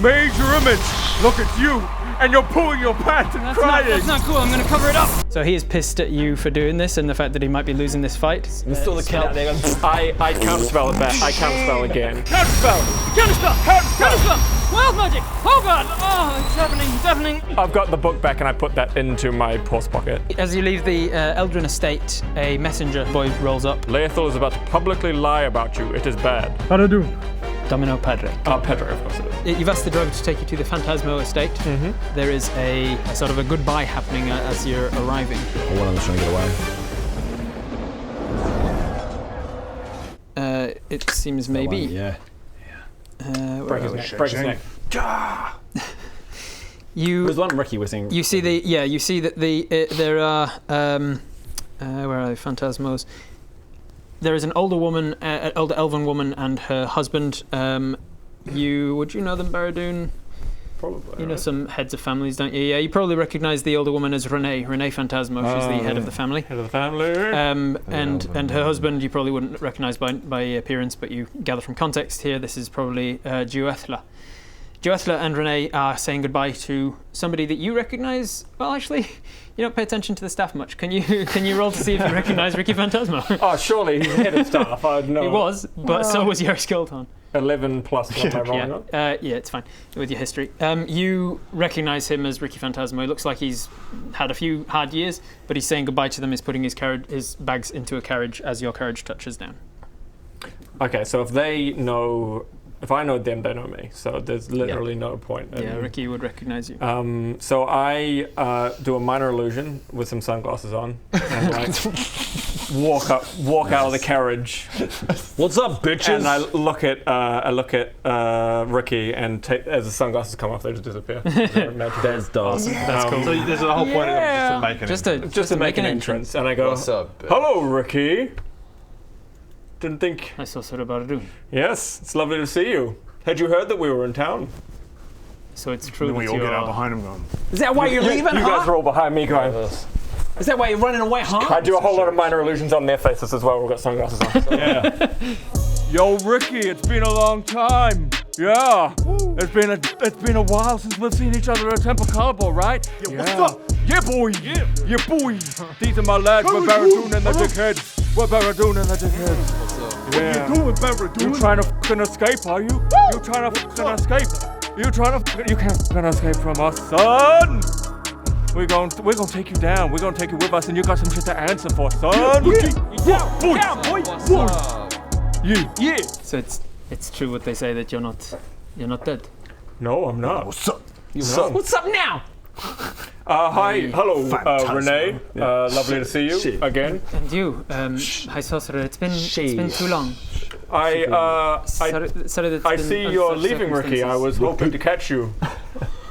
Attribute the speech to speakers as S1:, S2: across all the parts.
S1: major image. Look at you, and you're pulling your pants and crying.
S2: That's not cool. I'm gonna cover it up. So he is pissed at you for doing this and the fact that he might be losing this fight.
S3: There's still the kid out there going,
S4: I counterspell it back. I counterspell again.
S1: Counterspell.
S2: Counterspell! Wild magic! Oh god! Oh, it's happening.
S4: I've got the book back and I put that into my pulse pocket.
S2: As you leave the Eldrin estate, a messenger boy rolls up.
S4: Leothel is about to publicly lie about you. It is bad.
S1: Baradun.
S2: Domino Padre.
S4: Pedro, of course it is.
S2: You've asked the driver to take you to the Phantasmo estate. Mm-hmm. There is a sort of a goodbye happening as you're arriving.
S3: one of them's trying to get away.
S2: It seems maybe.
S3: Yeah.
S4: Break his neck.
S2: You.
S3: There's one Ricky was saying.
S2: You see you see that there are where are they? Phantasmos. There is an older woman, older elven woman, and her husband. Would you know them, Baradun?
S4: Probably.
S2: You know some heads of families, don't you? Yeah, you probably recognise the older woman as Renee Phantasmo. She's the head of the family.
S4: Head of the family.
S2: And her husband you probably wouldn't recognise by appearance, but you gather from context here this is probably Juethla. Juethla and Renee are saying goodbye to somebody that you recognise. Well, actually, you don't pay attention to the staff much. Can you roll to see if you recognise Ricky Phantasmo?
S4: Oh, surely he's head of staff. I'd know.
S2: He was, but so was Yeri Skildhorn.
S4: 11 plus what am I rolling on?
S2: Yeah, it's fine with your history. You recognise him as Ricky Phantasmo. It looks like he's had a few hard years, but he's saying goodbye to them. He's putting his bags into a carriage as your carriage touches down.
S4: Okay, so if I know them, they know me. So there's literally no point.
S2: Ricky would recognise you.
S4: So I do a minor illusion with some sunglasses on and walk out of the carriage.
S3: What's up, bitches?
S4: And I look at Ricky, and as the sunglasses come off, they just disappear.
S3: That's dope.
S2: Awesome. That's cool.
S5: So there's a whole point of it just to make an
S4: just to make an entrance. And I go,
S5: What's up, bitch?
S4: "Hello, Ricky. Didn't think."
S2: I saw sort of Baradun.
S4: Yes, it's lovely to see you. Had you heard that we were in town?
S2: So it's true
S5: Then
S2: that
S5: we all
S2: you're
S5: get out behind him going,
S3: Is that why you're leaving,
S4: You guys are all behind me going.
S3: Is that why you're running away, huh?
S4: I do a whole lot of minor illusions on their faces as well. We've got sunglasses on. So.
S1: Yeah. Yo, Ricky, it's been a long time. Yeah. It's been a while since we've seen each other at Temple Caliber, right? Yeah. What's up? Yeah, boy. Yeah, boy. These are my lads. We're Baradun and the dickheads. We're Baradun and the dickheads. What's up? Yeah. What you doing, Baradun? You trying to fucking escape, are you? You trying to fucking escape? You can't fucking escape from us, son. We're gonna take you down. We're gonna take you with us, and you got some shit to answer for, son. Yeah, boy. Yeah.
S2: So it's true what they say that you're not dead.
S4: No, I'm not.
S5: what's up?
S3: What's up now?
S4: Hi, hello, Renee. Lovely to see you again.
S2: And you, High Sorcerer. It's been too long.
S4: I
S2: Sorry that
S4: I see you're leaving, Ricky. I was hoping to catch you,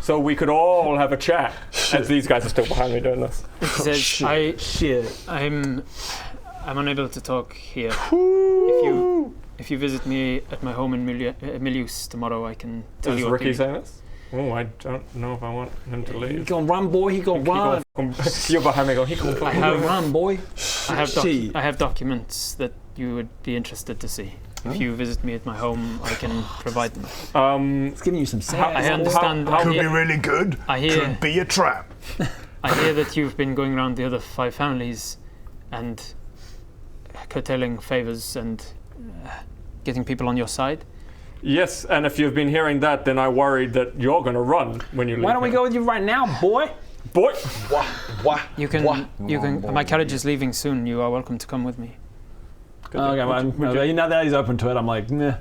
S4: so we could all have a chat. As these guys are still behind me doing this.
S2: He says, I'm unable to talk here. If you visit me at my home in Milius tomorrow, I can tell
S4: Is
S2: you.
S4: Ricky saying this? Oh, I don't know if I want him to leave.
S3: He gonna run, boy. He gonna run.
S4: You're behind me going, he gonna
S2: I have
S3: Run, boy.
S2: I have documents that you would be interested to see. If you visit me at my home, I can provide them.
S3: It's giving you some sense.
S2: I understand.
S5: Could be really good. Could be a trap.
S2: I hear that you've been going around the other 5 families and curtailing favors and getting people on your side.
S4: Yes, and if you've been hearing that, then I worried that you're going to run when you leave.
S3: Why don't we go with you right now, boy?
S4: Boy!
S2: You can. My carriage is leaving soon. You are welcome to come with me.
S3: Okay, well, now that he's open to it, I'm like, nah.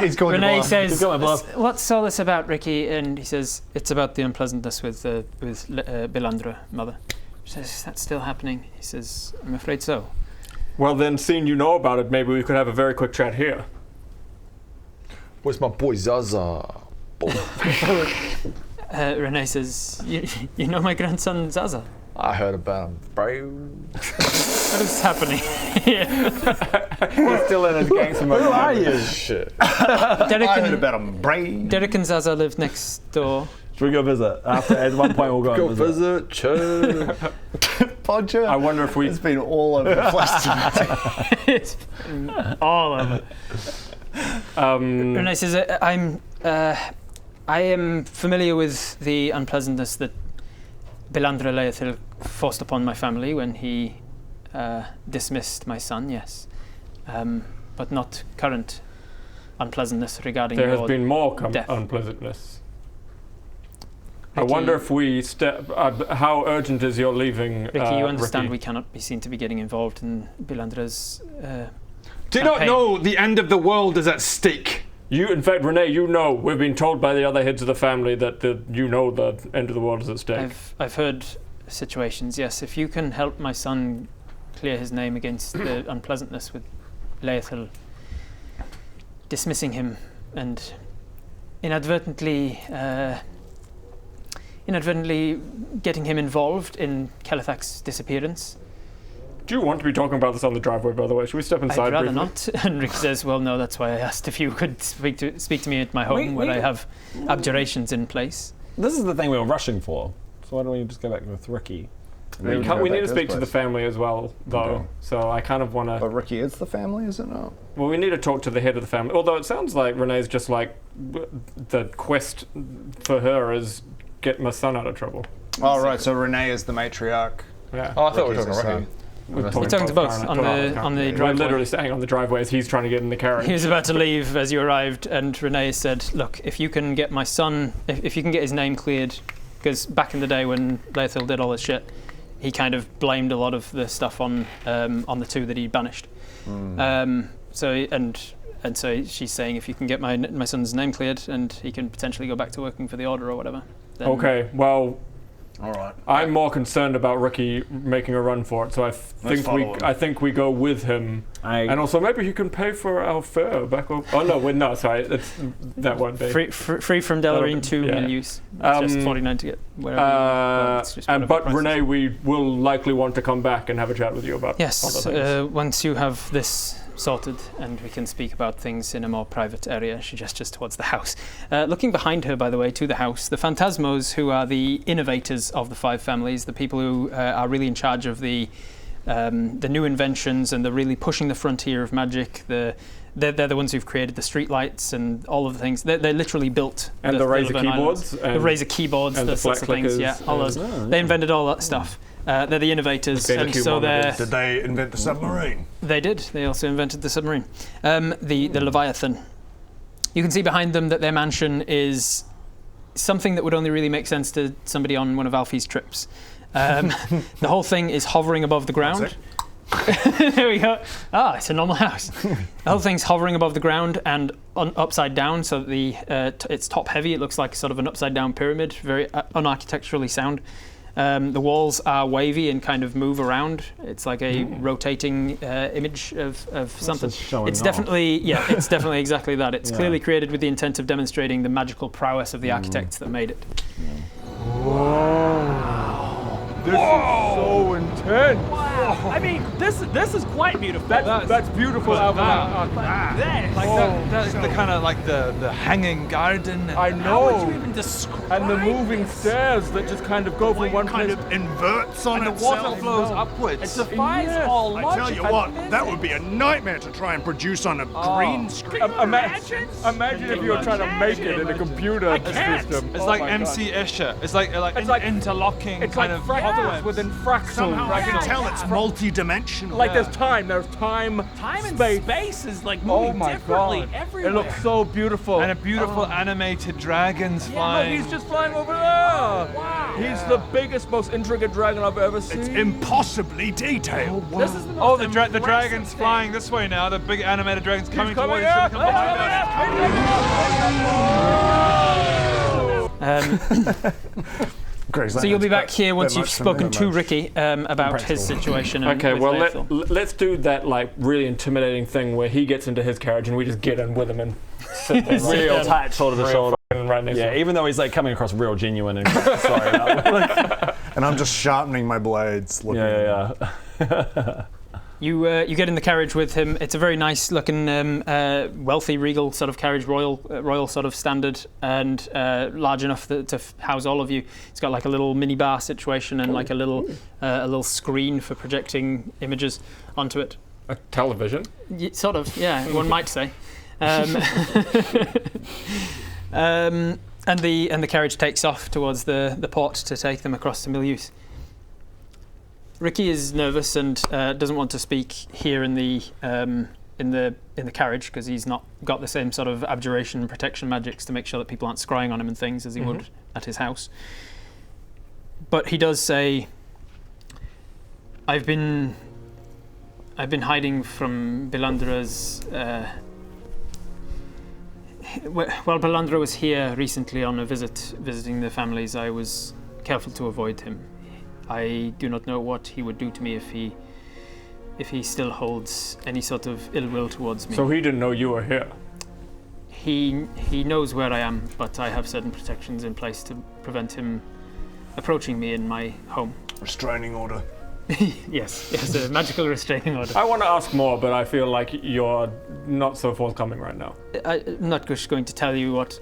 S5: He's going to
S2: Renee
S5: bluff.
S2: says,
S3: going to bluff.
S2: "What's all this about, Ricky?" And he says, "It's about the unpleasantness with Belandra, mother." She says, "Is that still happening?" He says, "I'm afraid so."
S4: Well then, seeing you know about it, maybe we could have a very quick chat here.
S5: Where's my boy Zaza?
S2: Renee says, you know my grandson Zaza?
S5: I heard about him, bro.
S2: What is happening here?
S4: He's still in his gangster mode.
S5: Who are you? Shit. I heard about him, brain.
S2: Derek and Zaza live next door.
S3: Should we go visit? At one point, we'll go
S5: visit. Chill. Podger.
S4: I wonder if
S5: It's been all over the place tonight.
S2: It's all of it. Renee says, I am familiar with the unpleasantness that Bilandra Leithil forced upon my family when he dismissed my son, yes. But not current unpleasantness regarding
S4: There
S2: your
S4: has been more
S2: death.
S4: unpleasantness. I
S2: Ricky-
S4: wonder if we how urgent is your leaving,
S2: Ricky, you understand
S4: Ricky?
S2: we cannot be seen to be getting involved in Bilandra's
S6: Do you not
S2: campaign.
S6: know the end of the world is at stake?
S4: In fact, Renee, you know, we've been told by the other heads of the family that the end of the world is at stake.
S2: I've heard situations, yes. If you can help my son clear his name against the unpleasantness with Leithil dismissing him and inadvertently getting him involved in Kelithak's disappearance.
S4: Do you want to be talking about this on the driveway, by the way? Should we step inside
S2: I'd rather
S4: briefly?
S2: not. And Rick says, well, no, that's why I asked if you could speak to me at my home where I have abjurations in place.
S3: This is the thing we were rushing for. So why don't we just go back with Ricky?
S4: We need to speak to the family as well, though.
S5: Okay.
S4: So I kind of want to...
S5: But Ricky is the family, is it not?
S4: Well, we need to talk to the head of the family. Although it sounds like Renee's just like... The quest for her is get my son out of trouble.
S5: Oh, right, so Renee is the matriarch.
S4: Yeah.
S6: Oh, I thought we
S5: Ricky's
S6: were
S5: the
S6: talking Ricky.
S5: son.
S4: We're
S2: You're talking to both on the
S4: We're
S2: driveway.
S4: literally standing on the driveway as he's trying to get in the carriage.
S2: He was about to leave as you arrived, and Renee said, look, if you can get my son, if you can get his name cleared, because back in the day when Leithil did all this shit, he kind of blamed a lot of the stuff on the two that he banished. So she's saying if you can get my son's name cleared and he can potentially go back to working for the Order or whatever. Then
S4: Okay, well,
S5: All right.
S4: I'm more concerned about Ricky making a run for it, so I think we go with him. And also maybe he can pay for our fare back up. Oh no, sorry, that won't be.
S2: Free from Delarine to
S4: yeah.
S2: Milius. It's just 49 to get wherever. Well, it's just whatever
S4: But
S2: price is.
S4: Renee, we will likely want to come back and have a chat with you about
S2: Yes,
S4: other things.
S2: once you have this sorted and we can speak about things in a more private area. She gestures towards the house. Looking behind her, by the way, to the house, the Phantasmos, who are the innovators of the five families, the people who are really in charge of the new inventions and the really pushing the frontier of magic. They're the ones who've created the streetlights and all of the things. They literally built
S4: And the Razor
S2: Laverne
S4: keyboards.
S2: Islands. The Razor keyboards,
S4: and
S2: those
S4: the
S2: sorts of things.
S4: flat
S2: Yeah, all those.
S4: clickers
S2: They invented all that stuff. They're the innovators,
S4: Beta
S2: and
S4: Q
S2: so they're.
S4: monitors.
S5: Did they invent the submarine?
S2: They did. They also invented the submarine. The Leviathan. You can see behind them that their mansion is something that would only really make sense to somebody on one of Alfie's trips. The whole thing is hovering above the ground. There we go. It's a normal house. The whole thing's hovering above the ground and upside down, so that it's top heavy. It looks like sort of an upside down pyramid, very unarchitecturally sound. The walls are wavy and kind of move around. It's like a rotating image of something. It's definitely exactly that. It's clearly created with the intent of demonstrating the magical prowess of the architects that made it.
S1: This is so intense.
S7: I mean, this is quite beautiful.
S1: That's beautiful, Alvin.
S6: That's the kind of like the hanging garden.
S1: I
S7: How would you
S1: know.
S7: even describe
S1: And the moving
S7: this?
S1: stairs that just kind of go from one place.
S5: inverts on
S6: And the water flows upwards.
S7: It defies
S1: Yes.
S7: all
S5: I
S7: logic.
S5: tell you what, that would be a nightmare to try and produce on a green screen.
S7: Imagine?
S1: Imagine if you were trying to make it in a computer
S7: I can't.
S1: system.
S6: It's
S1: Oh
S6: like
S1: my God.
S6: MC Escher. It's like
S1: It's like-
S6: interlocking
S1: It's
S6: kind
S1: like
S6: of
S1: fractals
S6: cobwebs.
S1: within fractals.
S5: Somehow I can tell it's multi-dimensional.
S1: Like there's time and
S7: Time and
S1: space.
S7: space is like
S1: Oh
S7: moving
S1: my
S7: differently
S1: God!
S7: everywhere.
S1: It looks so beautiful.
S6: And a beautiful animated dragons
S1: Look,
S6: flying.
S1: he's just flying over there.
S7: Wow.
S1: He's the biggest, most intricate dragon I've ever seen.
S5: It's impossibly detailed.
S7: This is the most
S6: Oh, the
S7: impressive
S6: dragon's
S7: thing.
S6: flying this way now. The big animated dragon's coming
S1: coming
S6: towards us.
S1: up.
S6: Come behind us.
S2: So you'll be back here once you've spoken to Ricky about his situation. And
S4: Okay,
S2: with
S4: well
S2: Leithil.
S4: let's do that like really intimidating thing where he gets into his carriage and we just get in with him and sit there
S3: Real tight shoulder to shoulder.
S4: right next to
S3: Yeah,
S4: him.
S3: even though he's like coming across real genuine and sorry about it.
S5: And I'm just sharpening my blades. Looking
S3: Yeah.
S2: You get in the carriage with him. It's a very nice looking, wealthy, regal sort of carriage, royal sort of standard, and large enough to house all of you. It's got like a little mini bar situation and like a little screen for projecting images onto it.
S4: A television.
S2: Sort of, yeah, one might say. And the carriage takes off towards the port to take them across to Milius. Ricky is nervous and doesn't want to speak here in the carriage because he's not got the same sort of abjuration and protection magics to make sure that people aren't scrying on him and things as he would at his house. But he does say, I've been hiding from Belandra's. While Belandra was here recently on a visiting the families, I was careful to avoid him. I do not know what he would do to me if he still holds any sort of ill will towards me.
S4: So he didn't know you were here?
S2: He knows where I am, but I have certain protections in place to prevent him approaching me in my home.
S5: Restraining order.
S2: Yes, a magical restraining order.
S4: I want to ask more, but I feel like you're not so forthcoming right now.
S2: I'm not just going to tell you what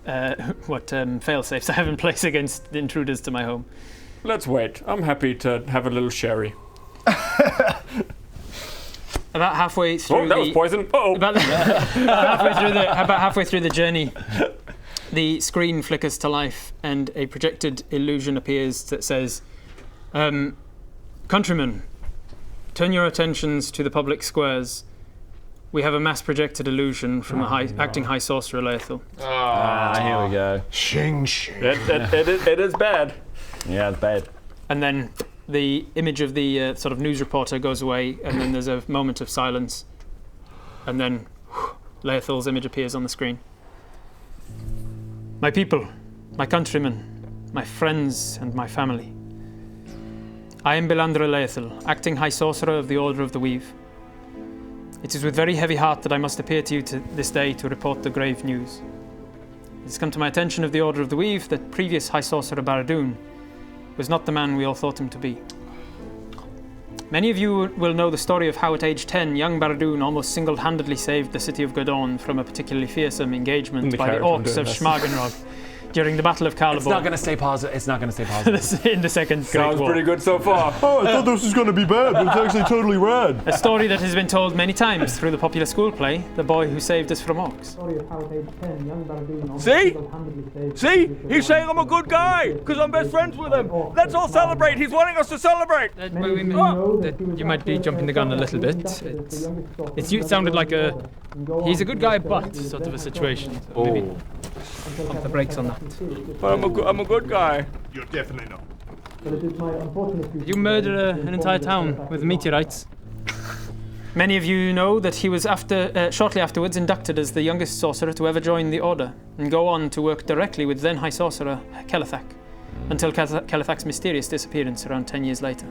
S2: fail-safes I have in place against the intruders to my home.
S4: Let's wait. I'm happy to have a little sherry.
S2: About halfway through
S4: Oh, that was poison. Uh-oh.
S2: About halfway through the journey, the screen flickers to life and a projected illusion appears that says, countrymen, turn your attentions to the public squares. We have a mass-projected illusion from the acting high sorcerer Laethel.
S3: Here we go.
S5: Shing shing.
S4: It is bad.
S3: Yeah, it's bad.
S2: And then the image of the sort of news reporter goes away, and then there's a moment of silence, and then Laethel's image appears on the screen. My people, my countrymen, my friends, and my family. I am Belandra Laethel, acting High Sorcerer of the Order of the Weave. It is with very heavy heart that I must appear to you this day to report the grave news. It has come to my attention of the Order of the Weave that previous High Sorcerer Baradun was not the man we all thought him to be. Many of you will know the story of how at age 10, young Baradun almost single-handedly saved the city of Godorn from a particularly fearsome engagement by the orcs of Schmagenrog during the Battle of Carlebor.
S3: It's not going to stay positive. It's not going to stay positive.
S2: In the Second Great
S4: Sounds
S2: War.
S4: pretty good so far.
S5: Oh, I thought this was going to be bad, but it's actually totally rad.
S2: A story that has been told many times through the popular school play, The Boy Who Saved Us from Orcs.
S1: See? He's saying I'm a good guy because I'm best friends with him. Let's all celebrate. He's wanting us to celebrate.
S8: You might be jumping the gun a little bit. It sounded like he's a good guy, but sort of a situation. So maybe pump the brakes on that.
S1: But I'm a good guy.
S5: You're definitely not.
S8: Did you murder an entire town with meteorites?
S2: Many of you know that he was shortly afterwards inducted as the youngest sorcerer to ever join the Order and go on to work directly with then High Sorcerer Kelethak until Kelethak's mysterious disappearance around 10 years later.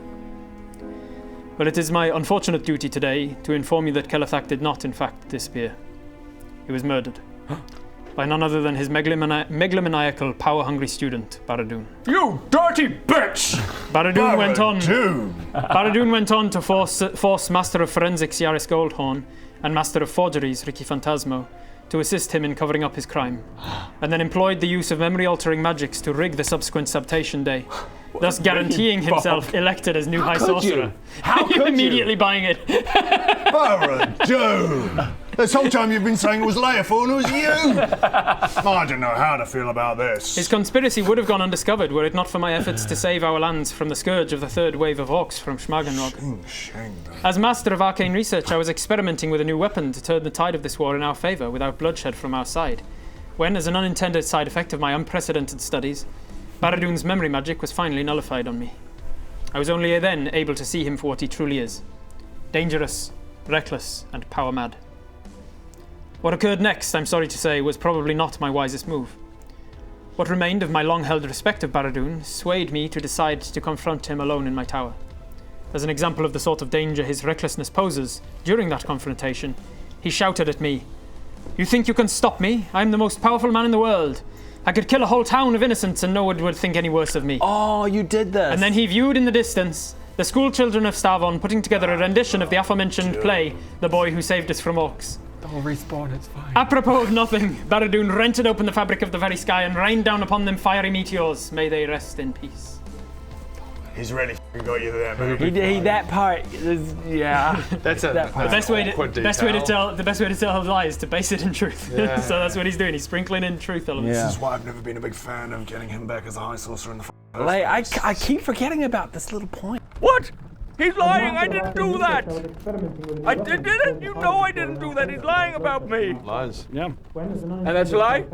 S2: Well, it is my unfortunate duty today to inform you that Kelethak did not, in fact, disappear. He was murdered. By none other than his megalomaniacal, power-hungry student, Baradun.
S1: You dirty bitch!
S2: Baradun went on to force Master of Forensics Yaris Goldhorn and Master of Forgeries Ricky Phantasmo to assist him in covering up his crime, and then employed the use of memory-altering magics to rig the subsequent Subtation Day, thus guaranteeing himself elected as new High Sorcerer.
S3: How could you?
S2: Immediately buying it.
S5: Baradun! This whole time you've been saying it was Laethel and it was you! I don't know how to feel about this.
S2: His conspiracy would have gone undiscovered were it not for my efforts to save our lands from the scourge of the third wave of orcs from Schmagenrog. As Master of Arcane Research, I was experimenting with a new weapon to turn the tide of this war in our favour without bloodshed from our side, when, as an unintended side effect of my unprecedented studies, Baradun's memory magic was finally nullified on me. I was only then able to see him for what he truly is: dangerous, reckless, and power-mad. What occurred next, I'm sorry to say, was probably not my wisest move. What remained of my long-held respect of Baradun swayed me to decide to confront him alone in my tower. As an example of the sort of danger his recklessness poses, during that confrontation, he shouted at me, "You think you can stop me? I'm the most powerful man in the world. I could kill a whole town of innocents and no one would think any worse of me."
S3: Oh, you did this.
S2: And then he viewed in the distance the school children of Stavon putting together a rendition of the aforementioned play, The Boy Who Saved Us from Orcs.
S4: They'll respawn, it's fine.
S2: Apropos of nothing, Baradun rented open the fabric of the very sky and rained down upon them fiery meteors. May they rest in peace.
S5: He's ready. got you there, man.
S3: He that part is, yeah.
S9: That's a
S3: That part.
S2: The best way
S9: awkward
S2: to
S9: detail.
S2: tell a lie is to base it in truth.
S9: Yeah.
S2: So that's what he's doing. He's sprinkling in truth elements.
S3: Yeah.
S5: This is why I've never been a big fan of getting him back as a high sorcerer in the first
S3: Like,
S5: place.
S3: I keep forgetting about this little point.
S1: What? He's lying. I didn't do that. I didn't. You know I didn't do that. He's lying about me.
S9: Lies.
S3: Yeah.
S1: And that's a lie?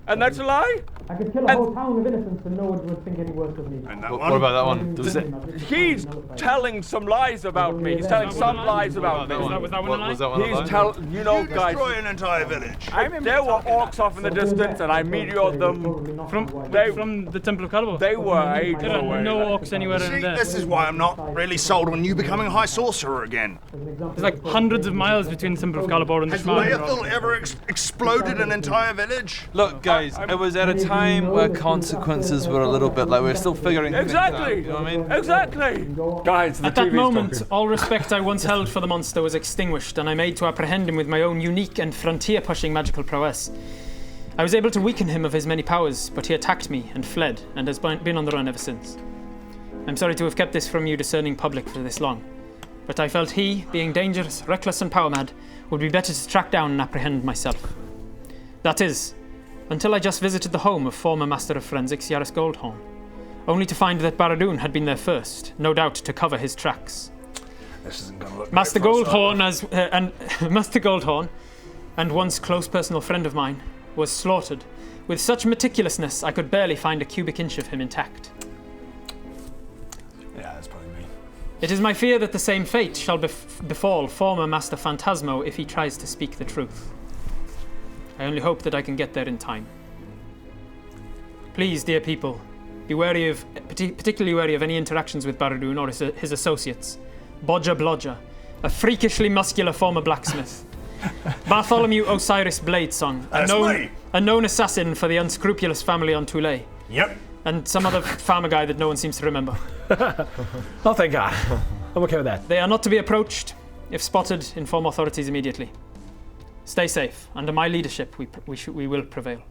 S1: And that's a lie?
S10: I could kill a whole town of innocents and no one would think any worse of me.
S5: And that
S9: What
S5: one?
S9: about that one?
S1: He's telling some lies about me. He's telling some lies about me.
S8: Was that one a lie?
S9: Was that one a lie?
S1: He's telling, you know, guys.
S5: Destroy an entire village.
S1: There were orcs off in the distance, and I meteored them.
S8: From the Temple of Calibor.
S1: They were ages
S8: There are
S1: away.
S8: no orcs anywhere in
S5: See,
S8: there.
S5: this is why I'm not really sold on you becoming a high sorcerer again.
S8: There's like hundreds of miles between the Temple of Calibor and the
S5: Has
S8: Shmarn.
S5: Leothil ever exploded an entire village?
S9: Look, guys, it was at a time where consequences were a little bit like we're still figuring things out.
S1: Exactly.
S9: You know what I mean?
S1: Exactly. Guys, the
S2: At that
S1: TV's
S2: moment,
S1: talking.
S2: all respect I once held for the monster was extinguished, and I made to apprehend him with my own unique and frontier-pushing magical prowess. I was able to weaken him of his many powers, but he attacked me and fled, and has been on the run ever since. I'm sorry to have kept this from you discerning public for this long, but I felt he, being dangerous, reckless, and power-mad, would be better to track down and apprehend myself. That is, until I just visited the home of former Master of Forensics Yaris Goldhorn, only to find that Baradun had been there first, no doubt to cover his tracks.
S5: This isn't gonna look
S2: Master
S5: great for us,
S2: Goldhorn, Master Goldhorn, and once close personal friend of mine, was slaughtered with such meticulousness I could barely find a cubic inch of him intact.
S5: Yeah, that's probably me.
S2: It is my fear that the same fate shall befall former Master Phantasmo if he tries to speak the truth. I only hope that I can get there in time. Please, dear people, be wary of, particularly wary of any interactions with Baradun or his associates. Bodger Blodger, a freakishly muscular former blacksmith. Bartholomew Osiris Bladesong, a known assassin for the unscrupulous family on Toulay.
S5: Yep.
S2: And some other farmer guy that no one seems to remember.
S3: Oh, thank God. I'm okay with that.
S2: They are not to be approached. If spotted, inform authorities immediately. Stay safe. Under my leadership, we will prevail.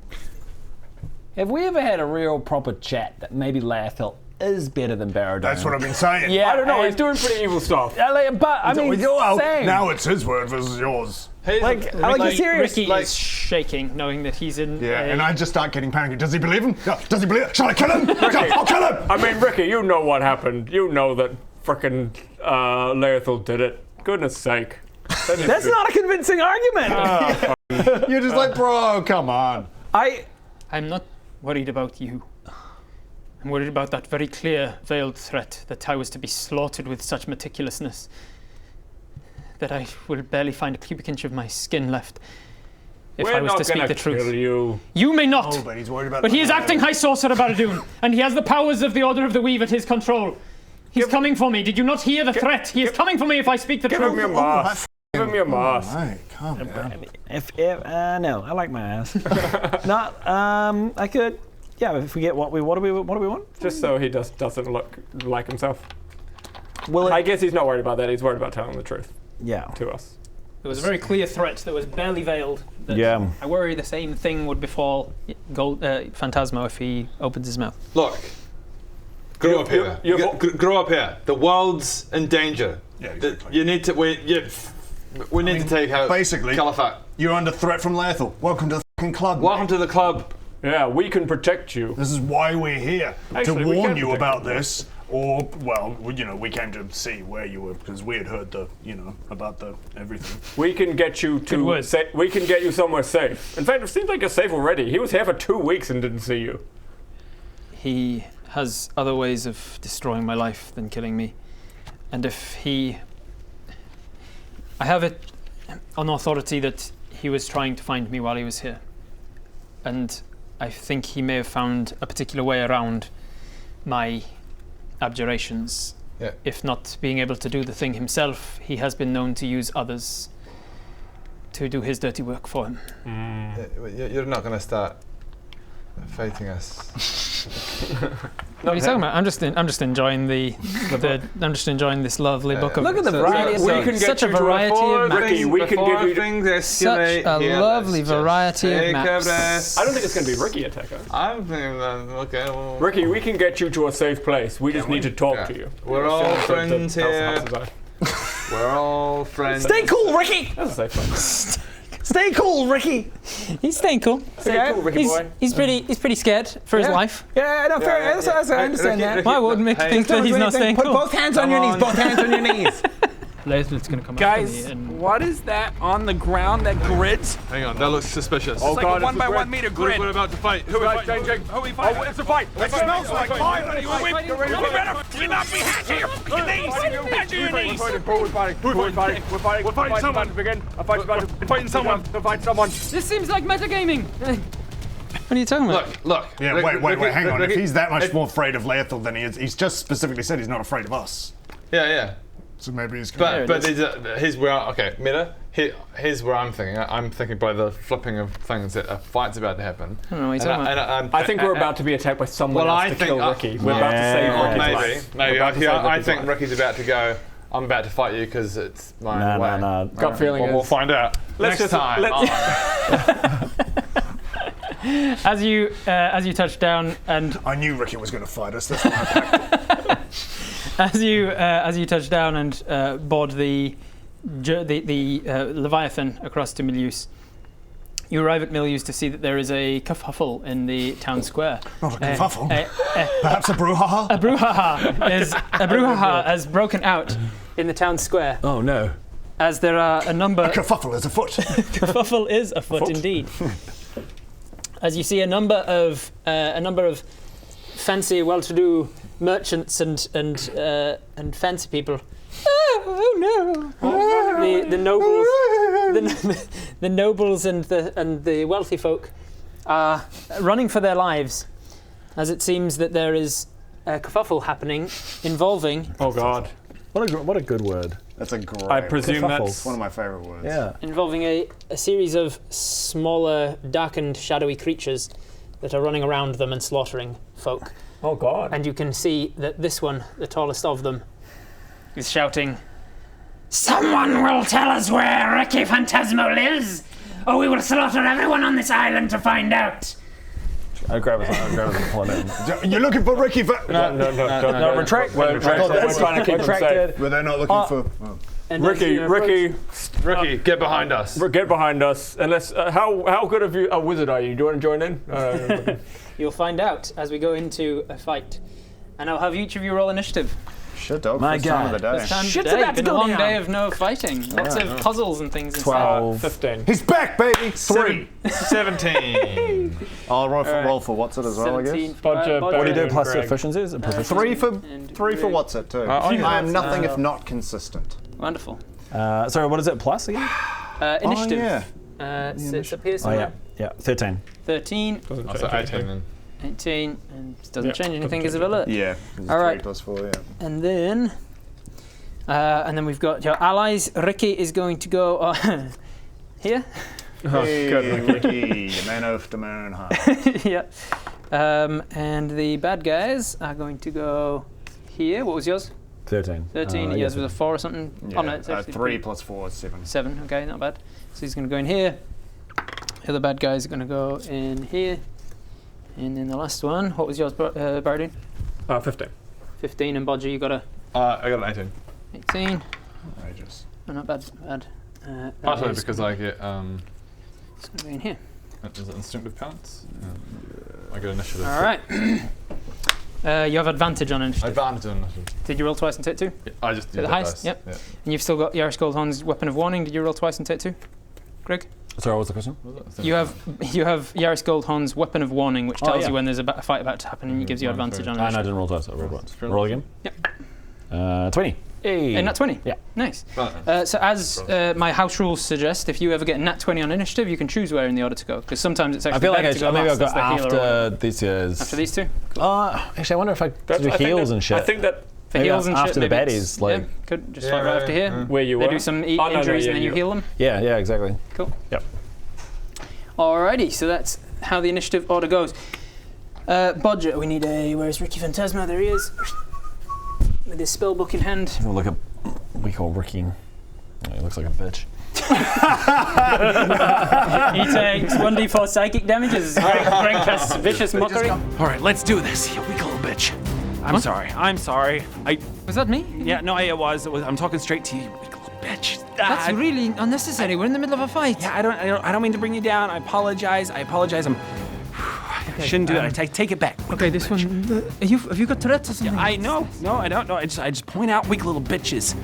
S3: Have we ever had a real proper chat that maybe Leothil is better than Baradun?
S5: That's what I've been saying.
S3: Yeah,
S1: I don't know.
S3: and-
S1: He's doing pretty evil stuff.
S3: But I mean, saying.
S5: now it's his word versus yours.
S9: Hey,
S3: Like, you serious?
S2: Ricky
S9: like-
S2: is shaking, knowing that he's in.
S5: Yeah, and I just start getting panicky. Does he believe him? Does he believe him? Shall I kill him? I'll kill him!
S1: I mean, Ricky, you know what happened. You know that frickin' Leothil did it. Goodness sake.
S3: That's not a convincing argument.
S5: You're just like, bro, come on.
S2: I'm not worried about you. I'm worried about that very clear, veiled threat that I was to be slaughtered with such meticulousness that I will barely find a cubic inch of my skin left if I was to speak the truth.
S1: Kill you.
S2: You may not,
S5: Oh, but he's worried about
S2: but he is acting high sorcerer Baradun, and he has the powers of the Order of the Weave at his control. He's coming for me. Did you not hear the threat? He is coming for me if I speak the
S1: Give him
S2: truth.
S1: your mask. Give him your mask.
S5: Hey, calm down.
S3: No, I like my ass. I could. Yeah, if we get what do we want?
S1: Just so he doesn't look like himself.
S3: Well,
S1: I guess he's not worried about that. He's worried about telling the truth
S3: yeah.
S1: to us.
S2: There was a very clear threat that was barely veiled. That
S3: Yeah.
S2: I worry the same thing would befall Phantasmo if he opens his mouth.
S9: Look, grow up here. Grow up here. The world's in danger.
S5: Yeah, exactly.
S9: You need to. We need to take out
S5: basically,
S9: Caliphate.
S5: You're under threat from Leothil. Welcome to the fucking club.
S9: Welcome to the club.
S1: Yeah, we can protect you.
S5: This is why we're here.
S1: Actually,
S5: to
S1: we
S5: warn
S1: can
S5: you
S1: protect
S5: about
S1: you.
S5: this. Or, well, we came to see where you were because we had heard about everything.
S1: We can get you
S2: Good word.
S1: we can get you somewhere safe. In fact, it seems like you're safe already. He was here for 2 weeks and didn't see you.
S2: He has other ways of destroying my life than killing me. And if I have it on authority that he was trying to find me while he was here. And I think he may have found a particular way around my abjurations.
S9: Yeah.
S2: If not being able to do the thing himself, he has been known to use others to do his dirty work for him.
S9: You're not going to start fighting us.
S2: What are you talking about? I'm just enjoying I'm just enjoying this lovely book of.
S3: Look at the variety of
S4: we
S3: things.
S4: can get
S2: Such a
S4: you to
S2: variety of maps.
S4: Ricky, we can give you.
S9: things
S2: Such a lovely variety of maps.
S4: I don't think it's going to be Ricky attacker.
S9: I'm thinking that, okay, well...
S4: Ricky, we can get you to a safe place. We just need to talk to you.
S9: We're all friends here. We're all friends.
S3: Stay cool, Ricky!
S4: That's a safe place.
S3: Stay cool, Ricky!
S2: He's staying cool.
S4: Stay cool, Ricky boy.
S2: He's pretty scared for his life.
S3: Yeah, no, fair. I understand that.
S2: Why would make you think that he's not staying
S3: Put
S2: cool?
S3: both hands on your knees. Both hands on your knees.
S8: Lae'th's gonna come
S7: Guys,
S8: after me and
S7: what is that on the ground? That grids?
S6: Hang on, that looks suspicious.
S4: Oh
S7: It's like
S4: God,
S7: a 1 by 1
S4: grid.
S7: meter grid.
S6: We're about to fight. Who are we
S4: Right,
S6: fighting?
S4: changing.
S7: Who are we fighting?
S4: Oh, it's a fight.
S7: It smells like fire. We better not be hands on your fucking knees. Hands on your knees.
S4: We're fighting. We're fighting someone. Begin. A fight's about to
S6: Fighting someone.
S4: to fight someone.
S2: This seems like metagaming. What are you talking about?
S9: Look.
S5: Yeah, wait, hang on. If he's that much more afraid of Laethal than he is, he's just specifically said he's not afraid of us.
S9: Yeah.
S5: So maybe he's
S9: But here's where Meta. Here's where I'm thinking. I'm thinking by the flipping of things that a fight's about to happen.
S2: I don't know what you're talking about.
S4: I think we're about to be attacked by someone else to kill Ricky. We're about to save Ricky's life.
S9: Maybe. I think Ricky's about to go. I'm about to fight you because it's my way.
S3: No.
S4: Gut feeling
S9: Well, we'll find out next time.
S2: As you touch down and
S5: I knew Ricky was going to fight us. That's why I packed it.
S2: as you touch down and board the Leviathan across to Milius, you arrive at Milius to see that there is a kerfuffle in the town square.
S5: Not a kerfuffle. Perhaps a brouhaha?
S2: A brouhaha has broken out in the town square.
S3: Oh no.
S2: As there are a number.
S5: A kerfuffle is afoot.
S2: Kerfuffle is afoot indeed. As you see a number of fancy, well-to-do merchants and fancy people. Oh no! The nobles, the nobles and the wealthy folk are running for their lives, as it seems that there is a kerfuffle happening involving.
S4: Oh God!
S3: What a good word.
S5: That's a great
S4: I presume
S5: word.
S4: that's
S5: one of my favourite words.
S3: Yeah.
S2: Involving a series of smaller, darkened, shadowy creatures that are running around them and slaughtering folk.
S4: Oh God!
S2: And you can see that this one, the tallest of them, is shouting, "Someone will tell us where Ricky Phantasmo lives, or we will slaughter everyone on this island to find out."
S3: I'll grab his and pull him in.
S5: You're looking for Ricky?
S3: No, retract.
S4: We're trying to keep him safe.
S5: Were they not looking for? Oh.
S2: And as you approach-
S9: Ricky, get behind us.
S4: Get behind us. Unless, how good of a wizard are you? Do you want to join in?
S2: You'll find out as we go into a fight. And I'll have each of you roll initiative.
S5: Shit, dog.
S3: My
S5: First time of the day.
S2: First time
S3: Shit's
S2: today.
S3: about to
S2: Been a
S3: go
S2: long
S3: down.
S2: day of no fighting. Lots of puzzles and things.
S3: 12.
S4: 15.
S5: He's back, baby. 3.
S9: 17.
S5: I'll roll for what's it as well, I guess.
S2: 17.
S3: What do you do
S4: and
S3: plus
S4: Greg.
S3: efficiency? Is it proficiency?
S5: 3 for
S2: And
S5: 3 for
S2: Greg.
S5: what's it too.
S9: Oh, yeah.
S5: I am nothing if not consistent.
S2: Wonderful.
S3: Sorry, what is it plus again?
S2: Initiative.
S5: Oh,
S2: So it's up here
S3: Oh
S2: somewhere.
S3: yeah, 13.
S2: 13,
S9: Oh, so 18 then.
S2: 18, and it doesn't
S4: Yeah,
S2: change anything
S4: doesn't
S2: because of alert.
S5: Yeah.
S2: All right.
S5: 3 plus 4, yeah.
S2: And then we've got your allies. Ricky is going to go here.
S5: Hey, Ricky, man of the moon high.
S2: Yeah. And the bad guys are going to go here. What was yours?
S3: 13.
S2: 13. Yours was a 4 or something.
S5: Yeah,
S2: Oh no, it's actually
S5: 3 plus 4 is 7.
S2: 7. Okay, not bad. So he's going to go in here. The other bad guys are going to go in here. And then the last one. What was yours, Baradun?
S4: 15.
S2: 15. And Bodger, you got a
S9: I got an 18.
S2: 18.
S5: Outrageous.
S2: Oh, not bad.
S9: Partially because I get,
S2: It's going to be in here.
S9: is it instinctive pounce? I get initiative.
S2: All right. You have advantage on initiative.
S9: Advantage on initiative.
S2: Did you roll twice and take 2?
S9: Yeah, I just
S2: Take
S9: did
S2: the
S9: that
S2: highest?
S9: dice.
S2: Yep.
S9: Yeah.
S2: And you've still got Yaris Goldhorn's Weapon of Warning. Did you roll twice and take 2? Greg?
S3: Sorry, what was the question?
S2: You have Yaris Goldhorn's Weapon of Warning, which tells you when there's a fight about to happen, and it gives you advantage on
S3: I
S2: it.
S3: didn't roll twice. I rolled once.
S9: Roll
S3: Roll again?
S2: Yep.
S3: 20. Hey.
S2: And nat 20?
S3: Yeah.
S2: Nice.
S9: Right.
S2: So as my house rules suggest, if you ever get a nat 20 on initiative, you can choose where in the order to go, because sometimes it's actually
S3: I feel like
S2: better to go
S3: maybe I'll
S2: last
S3: go
S2: as the healer or whatever.
S3: after these years.
S2: After these two?
S3: Actually, I wonder if I do heals and shit.
S4: I think that
S2: For
S3: Maybe
S2: heals and
S3: after
S2: shit,
S3: the
S2: maybe it's-
S3: baddies, like-
S2: yeah, could just fight right after here.
S4: where you
S2: They
S4: were.
S2: do some
S4: Oh, no,
S2: injuries
S4: yeah,
S2: and then you heal them.
S3: Yeah, exactly.
S2: Cool.
S3: Yep.
S2: Alrighty, so that's how the initiative order goes. Budget, we need a... Where's Ricky Phantasma? There he is. With his spellbook in hand.
S3: We'll look at we call Ricky. Oh, he looks like a bitch.
S2: He takes 1d4 psychic damage as Greg casts Vicious Mockery.
S7: All right, let's do this, you weak little bitch. I'm sorry.
S2: Was that me?
S7: Yeah, no, it was. I'm talking straight to you, you weak little bitch.
S2: That's really unnecessary. We're in the middle of a fight.
S7: Yeah, I don't mean to bring you down. I apologize. I shouldn't do that. I take it back.
S2: Okay, this one. Have you got Tourette's or something?
S7: I know. No, I don't know. I just point out weak little bitches.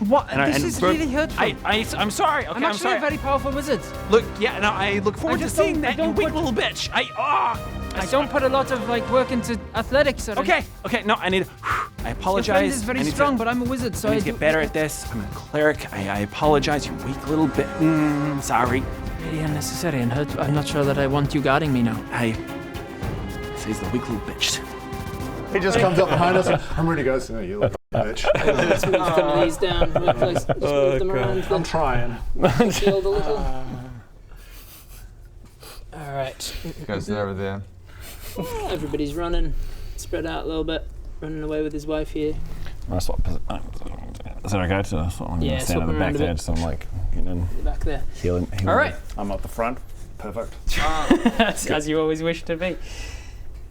S2: What? This is really hurtful.
S7: I'm sorry. Okay,
S2: I'm sorry. A very powerful wizard.
S7: Look, yeah, no, I look forward to seeing that, you weak little bitch. I
S2: don't put a lot of work into athletics.
S7: Okay, no, I need. I apologize.
S2: Your friend is very strong, but I'm a wizard, so
S7: I need to get better at this. I'm a cleric. I apologize, you weak little bit. Sorry.
S2: Really unnecessary and hurt. I'm not sure that I want you guarding me now.
S7: He's the weak little bitch.
S5: He just comes up behind us and I'm ready to go. So, you look like a bitch.
S2: Let's move some of these down. Just move them around.
S5: I'm trying.
S2: Shield a little. All right.
S9: Goes over there.
S2: Everybody's running. Spread out a little bit. Running away with his wife here.
S3: Is that okay to stand at the back there, so I'm
S2: back there.
S3: healing.
S2: All right.
S5: I'm at the front. Perfect.
S2: As you always wish to be.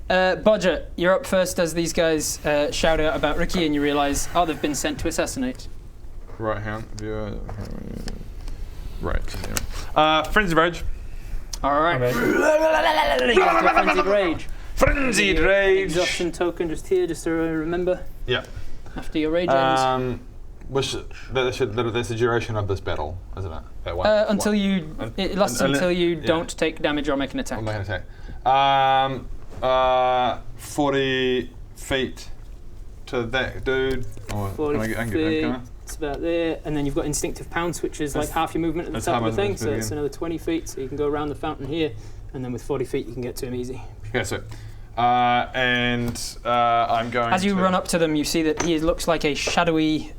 S2: Bodger, you're up first as these guys shout out about Ricky and you realise, they've been sent to assassinate.
S9: Right hand. Right. Frenzied Rage.
S2: All right. Frenzied Rage.
S9: Frenzied Rage.
S2: Exhaustion token just here, just to remember.
S9: Yeah.
S2: After your rage ends.
S9: That's the duration of this battle, isn't it? That one.
S2: It lasts until you don't take damage or make an attack.
S9: Or make an attack. 40 feet to that dude.
S2: 40 feet. It's about there, and then you've got instinctive pounce, which is half your movement at the top of the thing. So it's another 20 feet. So you can go around the fountain here, and then with 40 feet you can get to him easy.
S9: Okay, so. I'm going.
S2: As you run up to them, you see that he looks like a shadowy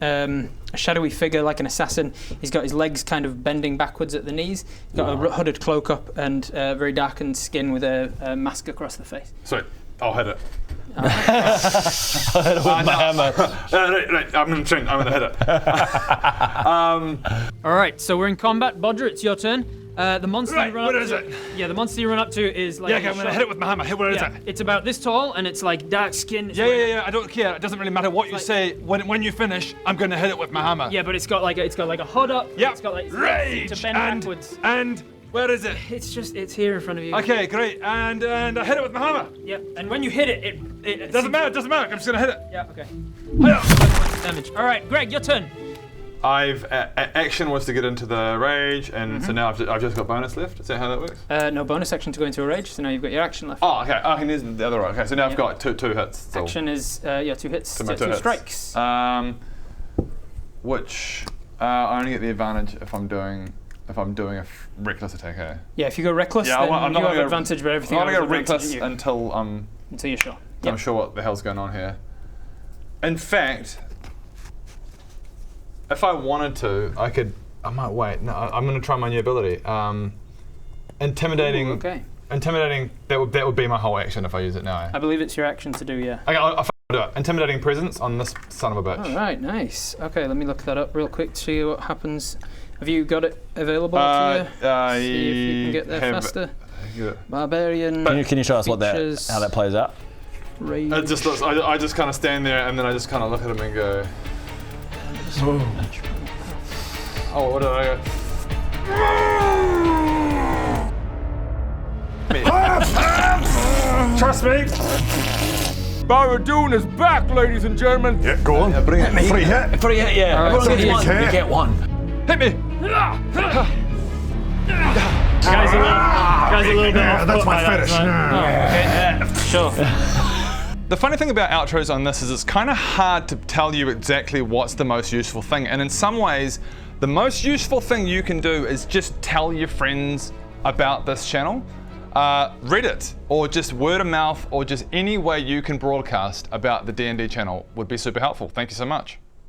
S2: figure, like an assassin. He's got his legs kind of bending backwards at the knees. He's got a hooded cloak up and very darkened skin with a mask across the face.
S9: Sorry, I'll hit it.
S3: I'll hit it with my hammer.
S9: Right, I'm going to hit it.
S2: All right, so we're in combat. Bodger, it's your turn. The monster you run up to...
S7: What is it?
S2: Yeah, the monster you run up to is
S7: Yeah, okay, I'm going to hit it with my hammer. Where is it?
S2: It's about this tall, and it's dark skin.
S7: Yeah, I don't care. It doesn't really matter what you say. When you finish, I'm going to hit it with my hammer.
S2: Yeah, but it's got a hood up.
S7: Yeah.
S2: It's got
S7: rage
S2: to bend backwards.
S7: And where is it?
S2: It's here in front of you.
S7: Okay, great. And I hit it with my hammer.
S2: Yep. And when you hit it, it
S7: doesn't matter. I'm just going to hit it.
S2: Yeah. Okay. Damage. All right, Greg, your turn.
S9: Action was to get into the rage, and so now I've just got bonus left. Is that how that works?
S2: No bonus action to go into a rage, so now you've got your action left.
S9: Oh, okay. And there's the other one. Okay, so now I've got two hits. So.
S2: Action is 2 hits.
S9: So
S2: two
S9: hits.
S2: Strikes.
S9: Which I only get the advantage if I'm doing a reckless attack. Eh?
S2: Yeah, if you go reckless, then you have advantage, but everything.
S9: I'm not going to go reckless until
S2: you're sure.
S9: I'm sure what the hell's going on here. In fact. If I wanted to, I might wait. No, I'm going to try my new ability. Intimidating.
S2: Ooh, okay.
S9: Intimidating. That would be my whole action if I use it now.
S2: I believe it's your action to do. Yeah.
S9: Okay, I'll do it. Intimidating presence on this son of a bitch.
S2: All right, nice. Okay, let me look that up real quick to see what happens. Have you got it available to you? See if you can get there faster. Barbarian.
S3: Can you show us how that plays out?
S9: It just looks. I just kind of stand there and then I just kind of look at him and go. Oh, what did I go?
S1: Trust me. Baradun is back, ladies and gentlemen.
S5: Yeah, go on.
S9: Yeah, bring it.
S5: Free hit.
S3: Free hit, yeah.
S2: All right,
S3: you get one.
S7: Hit me.
S8: Guy's a little bit off.
S5: That's my fetish.
S2: Sure.
S9: The funny thing about outros on this is it's kind of hard to tell you exactly what's the most useful thing, and in some ways, the most useful thing you can do is just tell your friends about this channel. Reddit, or just word of mouth, or just any way you can broadcast about the D&D channel would be super helpful. Thank you so much.